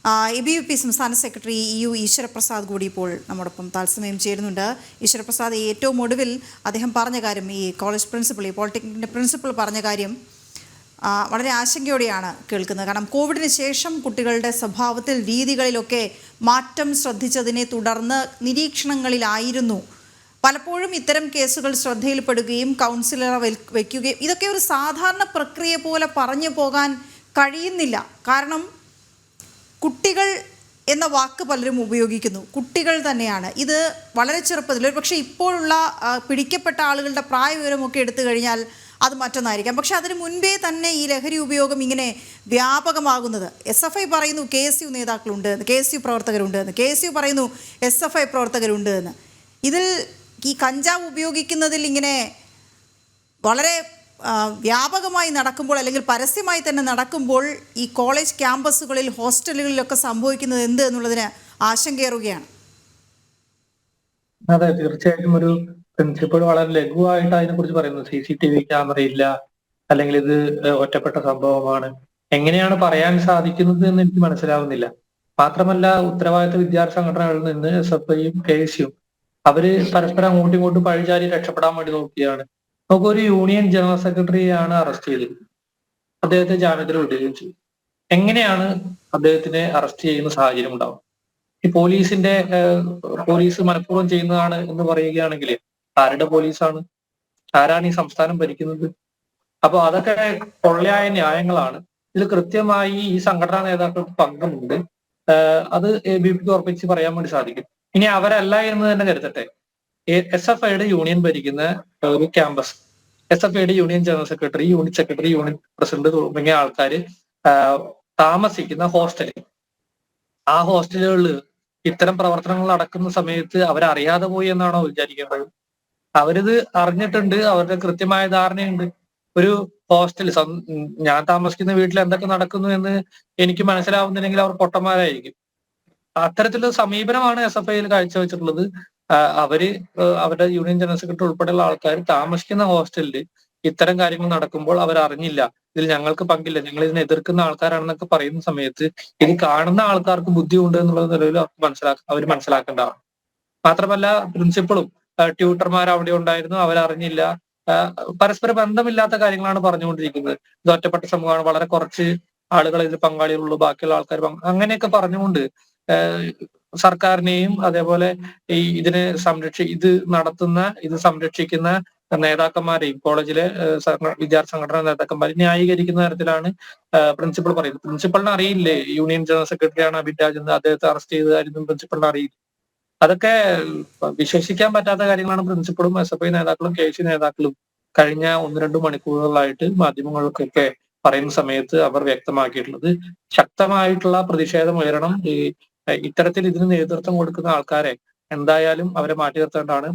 ABVP സംസ്ഥാന secretary EU Eswaraprasad കൂടി ഇപ്പോൾ നമ്മോടൊപ്പം തത്സമയം ചേരുന്നുണ്ട്. ഈശ്വരപ്രസാദ് ഏറ്റവും ഒടുവിൽ അദ്ദേഹം പറഞ്ഞ കാര്യം, ഈ കോളേജ് പ്രിൻസിപ്പൽ, ഈ പോളിടെക്നിക്കിൻ്റെ പ്രിൻസിപ്പൽ പറഞ്ഞ കാര്യം വളരെ ആശങ്കയോടെയാണ് കേൾക്കുന്നത്. കാരണം കോവിഡിന് ശേഷം കുട്ടികളുടെ സ്വഭാവത്തിൽ, രീതികളിലൊക്കെ മാറ്റം ശ്രദ്ധിച്ചതിനെ തുടർന്ന് നിരീക്ഷണങ്ങളിലായിരുന്നു. പലപ്പോഴും ഇത്തരം കേസുകൾ ശ്രദ്ധയിൽപ്പെടുകയും കൗൺസിലറെ വയ്ക്കുകയും, ഇതൊക്കെ ഒരു സാധാരണ പ്രക്രിയ പോലെ പറഞ്ഞു പോകാൻ കഴിയുന്നില്ല. കാരണം കുട്ടികൾ എന്ന വാക്ക് പലരും ഉപയോഗിക്കുന്നു, കുട്ടികൾ തന്നെയാണ് ഇത്. വളരെ ചെറുപ്പത്തിൽ, ഒരു പക്ഷേ ഇപ്പോഴുള്ള പിടിക്കപ്പെട്ട ആളുകളുടെ പ്രായവിവരമൊക്കെ എടുത്തു കഴിഞ്ഞാൽ അത് മറ്റൊന്നായിരിക്കാം. പക്ഷെ അതിന് മുൻപേ തന്നെ ഈ ലഹരി ഉപയോഗം ഇങ്ങനെ വ്യാപകമാകുന്നത്, SFI പറയുന്നു KSU നേതാക്കളുണ്ട് എന്ന്, KSU പ്രവർത്തകരുണ്ട് എന്ന്, KSU പറയുന്നു SFI പ്രവർത്തകരുണ്ട് എന്ന്. ഇതിൽ ഈ കഞ്ചാവ് ഉപയോഗിക്കുന്നതിൽ ഇങ്ങനെ വളരെ വ്യാപകമായി നടക്കുമ്പോൾ, അല്ലെങ്കിൽ പരസ്യമായി തന്നെ നടക്കുമ്പോൾ, ഈ കോളേജ് ക്യാമ്പസുകളിൽ, ഹോസ്റ്റലുകളിലൊക്കെ സംഭവിക്കുന്നത് എന്ത് എന്നുള്ളതിന് ആശങ്കയേറുകയാണ്. അതെ, തീർച്ചയായിട്ടും ഒരു പ്രിൻസിപ്പൾ വളരെ ലഘുവായിട്ട് അതിനെക്കുറിച്ച് പറയുന്നു. CCTV ക്യാമറ ഇല്ല, അല്ലെങ്കിൽ ഇത് ഒറ്റപ്പെട്ട സംഭവമാണ്. എങ്ങനെയാണ് പറയാൻ സാധിക്കുന്നത് എന്ന് എനിക്ക് മനസ്സിലാവുന്നില്ല. മാത്രമല്ല, ഉത്തരവാദിത്ത വിദ്യാർത്ഥി സംഘടനകളിൽ നിന്ന് SFIയും KSUം അവര് പരസ്പരം അങ്ങോട്ടും ഇങ്ങോട്ടും പഴിചാരി രക്ഷപ്പെടാൻ വേണ്ടി നോക്കിയാണ്. നമുക്കൊരു യൂണിയൻ ജനറൽ സെക്രട്ടറിയാണ് അറസ്റ്റ് ചെയ്തത്, അദ്ദേഹത്തെ ജാമ്യത്തിൽ വിടുകയും ചെയ്തു. എങ്ങനെയാണ് അദ്ദേഹത്തിനെ അറസ്റ്റ് ചെയ്യുന്ന സാഹചര്യം ഉണ്ടാവും? ഈ പോലീസ് മനഃപൂർവ്വം ചെയ്യുന്നതാണ് എന്ന് പറയുകയാണെങ്കിൽ ആരുടെ പോലീസാണ്? ആരാണ് ഈ സംസ്ഥാനം ഭരിക്കുന്നത്? അപ്പൊ അതൊക്കെ പൊള്ളയായ ന്യായങ്ങളാണ്. ഇതിൽ കൃത്യമായി ഈ സംഘടനാ നേതാക്കൾക്ക് പങ്കുണ്ട്. അത് ABVPക്ക് ഉറപ്പിച്ച് പറയാൻ വേണ്ടി സാധിക്കും. ഇനി അവരല്ല എന്ന് തന്നെ കരുതട്ടെ, SFIയുടെ യൂണിയൻ ഭരിക്കുന്ന ഒരു ക്യാമ്പസ്, SFIയുടെ union general secretary, unit secretary, unit president തുടങ്ങിയ ആൾക്കാര് താമസിക്കുന്ന ഹോസ്റ്റലിൽ, ആ ഹോസ്റ്റലുകളിൽ ഇത്തരം പ്രവർത്തനങ്ങൾ നടക്കുന്ന സമയത്ത് അവരറിയാതെ പോയി എന്നാണോ വിചാരിക്കേണ്ടത്? അവരിത് അറിഞ്ഞിട്ടുണ്ട്, അവരുടെ കൃത്യമായ ധാരണയുണ്ട്. ഒരു ഹോസ്റ്റൽ, ഞാൻ താമസിക്കുന്ന വീട്ടിൽ എന്തൊക്കെ നടക്കുന്നു എന്ന് എനിക്ക് മനസ്സിലാവുന്നില്ലെങ്കിൽ അവർ പൊട്ടന്മാരായിരിക്കും. അത്തരത്തിലുള്ള സമീപനമാണ് SFIയിൽ കാഴ്ചവെച്ചിട്ടുള്ളത്. അവരുടെ യൂണിയൻ ജനറൽ സെക്രട്ടറി ഉൾപ്പെടെയുള്ള ആൾക്കാർ താമസിക്കുന്ന ഹോസ്റ്റലിൽ ഇത്തരം കാര്യങ്ങൾ നടക്കുമ്പോൾ അവർ അറിഞ്ഞില്ല, ഇതിൽ ഞങ്ങൾക്ക് പങ്കില്ല, ഞങ്ങൾ ഇതിനെ എതിർക്കുന്ന ആൾക്കാരാണെന്നൊക്കെ പറയുന്ന സമയത്ത് ഇത് കാണുന്ന ആൾക്കാർക്ക് ബുദ്ധിയുണ്ട് എന്നുള്ളത് നിലവിൽ അവർ മനസ്സിലാക്കേണ്ടതാണ്. മാത്രമല്ല, പ്രിൻസിപ്പളും ട്യൂട്ടർമാർ അവിടെ ഉണ്ടായിരുന്നു, അവരറിഞ്ഞില്ല. പരസ്പര ബന്ധമില്ലാത്ത കാര്യങ്ങളാണ് പറഞ്ഞുകൊണ്ടിരിക്കുന്നത്. ഇത് ഒറ്റപ്പെട്ട സമൂഹമാണ്, വളരെ കുറച്ച് ആളുകൾ ഇതിൽ പങ്കാളികളുള്ളൂ, ബാക്കിയുള്ള ആൾക്കാർ അങ്ങനെയൊക്കെ പറഞ്ഞുകൊണ്ട് സർക്കാരിനെയും അതേപോലെ ഇത് സംരക്ഷിക്കുന്ന നേതാക്കന്മാരെയും, കോളേജിലെ വിദ്യാർത്ഥി സംഘടനാ നേതാക്കന്മാരെയും ന്യായീകരിക്കുന്ന തരത്തിലാണ് പ്രിൻസിപ്പൾ പറയുന്നത്. പ്രിൻസിപ്പളിന് അറിയില്ലേ യൂണിയൻ ജനറൽ സെക്രട്ടറിയാണ് അബിൻരാജ് എന്ന്? അദ്ദേഹത്തെ അറസ്റ്റ് ചെയ്ത കാര്യം പ്രിൻസിപ്പളിന് അറിയില്ല. അതൊക്കെ വിശ്വസിക്കാൻ പറ്റാത്ത കാര്യങ്ങളാണ് പ്രിൻസിപ്പളും SFI നേതാക്കളും KSU നേതാക്കളും കഴിഞ്ഞ 1-2 മണിക്കൂറുകളായിട്ട് മാധ്യമങ്ങൾക്കൊക്കെ പറയുന്ന സമയത്ത് അവർ വ്യക്തമാക്കിയിട്ടുള്ളത്. ശക്തമായിട്ടുള്ള പ്രതിഷേധം ഉയരണം. ഇത്തരത്തിൽ ഇതിന് നേതൃത്വം കൊടുക്കുന്ന ആൾക്കാരെ എന്തായാലും അവരെ മാറ്റി നിർത്തേണ്ടതാണ്.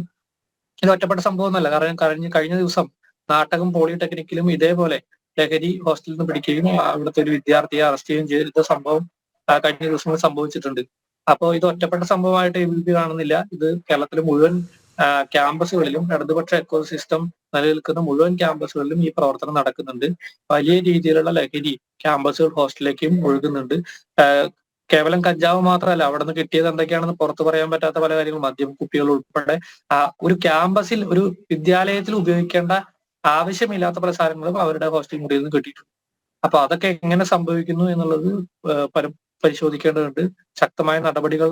ഇത് ഒറ്റപ്പെട്ട സംഭവമൊന്നുമല്ല. കാരണം കഴിഞ്ഞ ദിവസം നാട്ടകം പോളിടെക്നിക്കിലും ഇതേപോലെ ലഹരി ഹോസ്റ്റലിൽ നിന്ന് പിടിക്കുകയും അവിടുത്തെ ഒരു വിദ്യാർത്ഥിയെ അറസ്റ്റ് ചെയ്യുകയും ചെയ്ത സംഭവം കഴിഞ്ഞ ദിവസങ്ങളിൽ സംഭവിച്ചിട്ടുണ്ട്. അപ്പോൾ ഇത് ഒറ്റപ്പെട്ട സംഭവമായിട്ട് ABVP കാണുന്നില്ല. ഇത് കേരളത്തിലെ മുഴുവൻ ക്യാമ്പസുകളിലും, ഇടതുപക്ഷ എക്കോസിസ്റ്റം നിലനിൽക്കുന്ന മുഴുവൻ ക്യാമ്പസുകളിലും ഈ പ്രവർത്തനം നടക്കുന്നുണ്ട്. വലിയ രീതിയിലുള്ള ലഹരി ക്യാമ്പസുകൾ, ഹോസ്റ്റലിലേക്കും ഒഴുകുന്നുണ്ട്. കേവലം കഞ്ചാവ് മാത്രമല്ല, അവിടെ നിന്ന് കിട്ടിയത് എന്തൊക്കെയാണെന്ന് പുറത്തു പറയാൻ പറ്റാത്ത പല കാര്യങ്ങളും, മദ്യം കുപ്പികൾ ഉൾപ്പെടെ ഒരു ക്യാമ്പസിൽ, ഒരു വിദ്യാലയത്തിൽ ഉപയോഗിക്കേണ്ട ആവശ്യമില്ലാത്ത പല സാധനങ്ങളും അവരുടെ ഹോസ്റ്റൽ മുറിയിൽ നിന്ന് കിട്ടിയിട്ടുണ്ട്. അപ്പൊ അതൊക്കെ എങ്ങനെ സംഭവിക്കുന്നു എന്നുള്ളത് പരിശോധിക്കേണ്ടതുണ്ട്. ശക്തമായ നടപടികൾ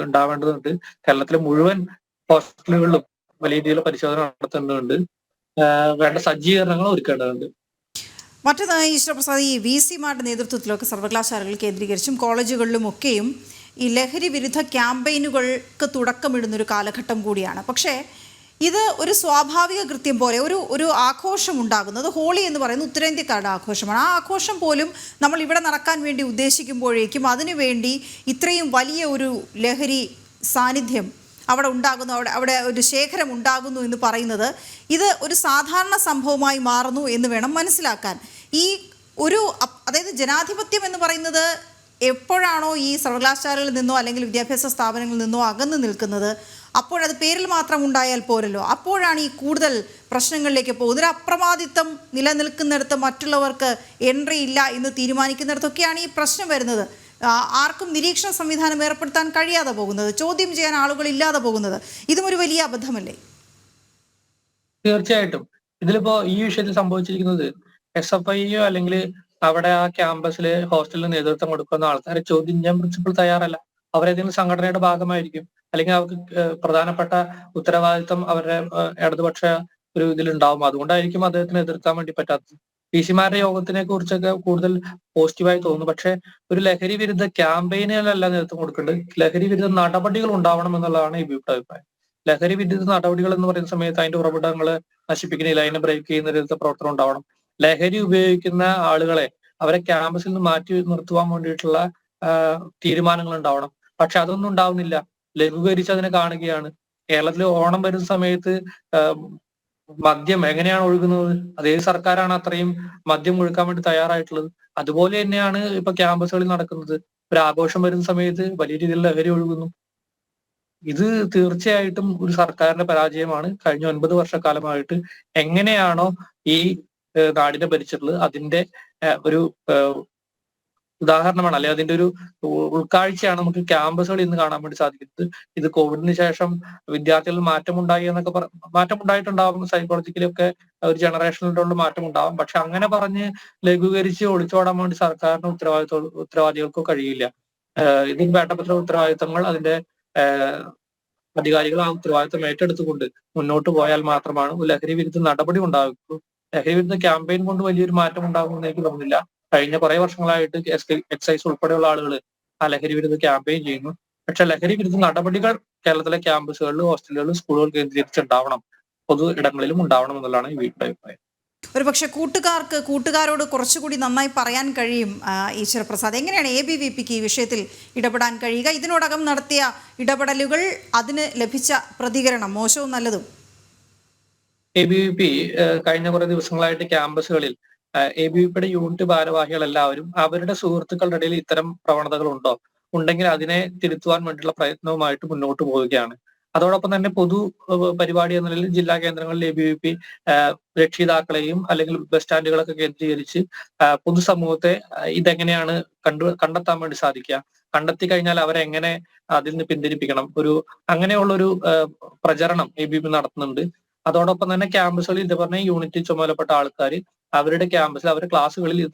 ഉണ്ടാവേണ്ടതുണ്ട്. കേരളത്തിലെ മുഴുവൻ ഹോസ്റ്റലുകളിലും വലിയ രീതിയിലുള്ള പരിശോധന നടത്തേണ്ടതുണ്ട്. വേണ്ട സജ്ജീകരണങ്ങൾ ഒരുക്കേണ്ടതുണ്ട്. മറ്റൊന്നായി ഈശ്വരപ്രസാദ്, ഈ VCമാരുടെ നേതൃത്വത്തിലൊക്കെ സർവകലാശാലകൾ കേന്ദ്രീകരിച്ചും കോളേജുകളിലുമൊക്കെയും ഈ ലഹരി വിരുദ്ധ ക്യാമ്പയിനുകൾക്ക് തുടക്കമിടുന്നൊരു കാലഘട്ടം കൂടിയാണ്. പക്ഷേ ഇത് ഒരു സ്വാഭാവിക കൃത്യം പോലെ ഒരു ആഘോഷം ഉണ്ടാകുന്നത്, ഹോളി എന്ന് പറയുന്ന ഉത്തരേന്ത്യക്കാരുടെ ആഘോഷമാണ്. ആ ആഘോഷം പോലും നമ്മൾ ഇവിടെ നടക്കാൻ വേണ്ടി ഉദ്ദേശിക്കുമ്പോഴേക്കും അതിനുവേണ്ടി ഇത്രയും വലിയ ഒരു ലഹരി സാന്നിധ്യം അവിടെ ഉണ്ടാകുന്നു, അവിടെ ഒരു ശേഖരം ഉണ്ടാകുന്നു എന്ന് പറയുന്നത് ഇത് ഒരു സാധാരണ സംഭവമായി മാറുന്നു എന്ന് വേണം മനസ്സിലാക്കാൻ. അതായത് ജനാധിപത്യം എന്ന് പറയുന്നത് എപ്പോഴാണോ ഈ സർവകലാശാലകളിൽ നിന്നോ അല്ലെങ്കിൽ വിദ്യാഭ്യാസ സ്ഥാപനങ്ങളിൽ നിന്നോ അകന്നു നിൽക്കുന്നത്, അപ്പോഴത് പേരിൽ മാത്രം ഉണ്ടായാൽ പോരല്ലോ. അപ്പോഴാണ് ഈ കൂടുതൽ പ്രശ്നങ്ങളിലേക്ക് പോകുന്നത്. ഒരു അപ്രമാദിത്വം നിലനിൽക്കുന്നിടത്ത് മറ്റുള്ളവർക്ക് എൻട്രി ഇല്ല എന്ന് തീരുമാനിക്കുന്നിടത്തൊക്കെയാണ് ഈ പ്രശ്നം വരുന്നത്. ആർക്കും നിരീക്ഷണ സംവിധാനം ഏർപ്പെടുത്താൻ കഴിയാതെ പോകുന്നത്, ചോദ്യം ചെയ്യാൻ ആളുകൾ ഇല്ലാതെ പോകുന്നത്, ഇതും ഒരു വലിയ അബദ്ധമല്ലേ? തീർച്ചയായിട്ടും ഇതിലിപ്പോ ഈ വിഷയത്തിൽ സംഭവിച്ചിരിക്കുന്നത് SFIയോ അല്ലെങ്കിൽ അവിടെ ആ ക്യാമ്പസിലെ ഹോസ്റ്റലിന് നേതൃത്വം കൊടുക്കുന്ന ആൾക്കാരെ ചോദ്യം ചെയ്യാൻ പ്രിൻസിപ്പൽ തയ്യാറല്ല. അവരേതെങ്കിലും സംഘടനയുടെ ഭാഗമായിരിക്കും, അല്ലെങ്കിൽ അവർക്ക് പ്രധാനപ്പെട്ട ഉത്തരവാദിത്തം അവരുടെ ഇടതുപക്ഷ ഒരു ഇതിലുണ്ടാവും. അതുകൊണ്ടായിരിക്കും അദ്ദേഹത്തിന് എതിർക്കാൻ വേണ്ടി പറ്റാത്തത്. പിസിമാരുടെ യോഗത്തിനെ കുറിച്ചൊക്കെ കൂടുതൽ പോസിറ്റീവായി തോന്നുന്നു. പക്ഷെ ഒരു ലഹരി വിരുദ്ധ ക്യാമ്പയിനുകളല്ല നേതൃത്വം കൊടുക്കേണ്ടത്, ലഹരി വിരുദ്ധ നടപടികൾ ഉണ്ടാവണം എന്നുള്ളതാണ് ഈ അഭിപ്രായം. ലഹരി വിരുദ്ധ നടപടികൾ എന്ന് പറയുന്ന സമയത്ത് അതിന്റെ ഉറവിടങ്ങൾ നശിപ്പിക്കുന്നില്ല, അതിനെ ബ്രേക്ക് ചെയ്യുന്ന രീതിയിലത്തെ പ്രവർത്തനം ഉണ്ടാവണം. ലഹരി ഉപയോഗിക്കുന്ന ആളുകളെ അവരെ ക്യാമ്പസിൽ നിന്ന് മാറ്റി നിർത്തുവാൻ വേണ്ടിയിട്ടുള്ള തീരുമാനങ്ങൾ ഉണ്ടാവണം. പക്ഷെ അതൊന്നും ഉണ്ടാവുന്നില്ല, ലഘൂകരിച്ച് അതിനെ കാണുകയാണ്. കേരളത്തിൽ ഓണം വരുന്ന സമയത്ത് മദ്യം എങ്ങനെയാണ് ഒഴുകുന്നത്? അതേ സർക്കാരാണ് അത്രയും മദ്യം ഒഴുക്കാൻ വേണ്ടി തയ്യാറായിട്ടുള്ളത്. അതുപോലെ തന്നെയാണ് ഇപ്പൊ ക്യാമ്പസുകളിൽ നടക്കുന്നത്. ഒരു ആഘോഷം വരുന്ന സമയത്ത് വലിയ രീതിയിൽ ലഹരി ഒഴുകുന്നു. ഇത് തീർച്ചയായിട്ടും ഒരു സർക്കാരിന്റെ പരാജയമാണ്. കഴിഞ്ഞ 9 വർഷക്കാലമായിട്ട് എങ്ങനെയാണോ ഈ നാടിനെ ഭരിച്ചിട്ടുള്ളത് അതിന്റെ ഒരു ഉദാഹരണമാണ്, അല്ലെ അതിന്റെ ഒരു ഉൾക്കാഴ്ചയാണ് നമുക്ക് ക്യാമ്പസുകളിൽ ഇന്ന് കാണാൻ വേണ്ടി സാധിക്കുന്നത്. ഇത് കോവിഡിന് ശേഷം വിദ്യാർത്ഥികളിൽ മാറ്റമുണ്ടായി എന്നൊക്കെ മാറ്റമുണ്ടായിട്ടുണ്ടാവും, സൈക്കോളജിക്കലൊക്കെ ഒരു ജനറേഷനിലുള്ള മാറ്റം ഉണ്ടാവും. പക്ഷെ അങ്ങനെ പറഞ്ഞ് ലഘൂകരിച്ച് ഒളിച്ചോടാൻ വേണ്ടി സർക്കാരിന് ഉത്തരവാദികൾക്കോ കഴിയില്ല. ഇതിന് വേണ്ടപ്പെട്ട ഉത്തരവാദിത്തങ്ങൾ അതിന്റെ അധികാരികൾ ആ ഉത്തരവാദിത്തം ഏറ്റെടുത്തുകൊണ്ട് മുന്നോട്ട് പോയാൽ മാത്രമാണ് ലഹരി വിരുദ്ധ നടപടി ഉണ്ടാകുള്ളൂ. ലഹരി വിരുദ്ധ ക്യാമ്പയിൻ കൊണ്ട് വലിയൊരു മാറ്റം ഉണ്ടാകുമെന്ന് എനിക്ക് തോന്നുന്നില്ല. കഴിഞ്ഞ കുറെ വർഷങ്ങളായിട്ട് എക്സൈസ് ഉൾപ്പെടെയുള്ള ആളുകൾ ആ ലഹരി വിരുദ്ധ ക്യാമ്പയിൻ ചെയ്യുന്നു. പക്ഷെ ലഹരി വിരുദ്ധ നടപടികൾ കേരളത്തിലെ ക്യാമ്പസുകളിലും ഹോസ്റ്റലുകളിലും സ്കൂളുകൾ കേന്ദ്രീകരിച്ചുണ്ടാവണം, പൊതു ഇടങ്ങളിലും ഉണ്ടാവണം എന്നുള്ളതാണ് ഈ വീട്ടിലെ അഭിപ്രായം. ഒരുപക്ഷെ കൂട്ടുകാരോട് കുറച്ചുകൂടി നന്നായി പറയാൻ കഴിയും. ഈശ്വരപ്രസാദ്, എങ്ങനെയാണ് ABVPക്ക് ഈ വിഷയത്തിൽ ഇടപെടാൻ കഴിയുക? ഇതിനോടകം നടത്തിയ ഇടപെടലുകൾ, അതിന് ലഭിച്ച പ്രതികരണം മോശവും നല്ലതും? ABVP കഴിഞ്ഞ കുറെ ദിവസങ്ങളായിട്ട് ക്യാമ്പസുകളിൽ ABVPയുടെ യൂണിറ്റ് ഭാരവാഹികൾ എല്ലാവരും അവരുടെ സുഹൃത്തുക്കളുടെ ഇടയിൽ ഇത്തരം പ്രവണതകൾ ഉണ്ടെങ്കിൽ അതിനെ തിരുത്തുവാൻ വേണ്ടിയുള്ള പ്രയത്നവുമായിട്ട് മുന്നോട്ട് പോവുകയാണ്. അതോടൊപ്പം തന്നെ പൊതു പരിപാടി എന്ന നിലയിൽ ജില്ലാ കേന്ദ്രങ്ങളിൽ ABVP രക്ഷിതാക്കളെയും അല്ലെങ്കിൽ ബസ് സ്റ്റാൻഡുകളൊക്കെ കേന്ദ്രീകരിച്ച് പൊതുസമൂഹത്തെ ഇതെങ്ങനെയാണ് കണ്ടെത്താൻ വേണ്ടി സാധിക്കുക, കണ്ടെത്തി കഴിഞ്ഞാൽ അവരെ എങ്ങനെ അതിൽ നിന്ന് പിന്തിരിപ്പിക്കണം, അങ്ങനെയുള്ളൊരു പ്രചരണം ABVP നടത്തുന്നുണ്ട്. അതോടൊപ്പം തന്നെ ക്യാമ്പസുകളിൽ ഇത് പറഞ്ഞ യൂണിറ്റ് ചുമതലപ്പെട്ട ആൾക്കാർ അവരുടെ ക്യാമ്പസിൽ അവരുടെ ക്ലാസ്സുകളിൽ ഇത്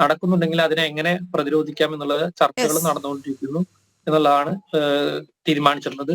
നടക്കുന്നുണ്ടെങ്കിൽ അതിനെ എങ്ങനെ പ്രതിരോധിക്കാം എന്നുള്ളത് ചർച്ചകൾ നടന്നുകൊണ്ടിരിക്കുന്നു എന്നുള്ളതാണ് തീരുമാനിച്ചിട്ടുള്ളത്.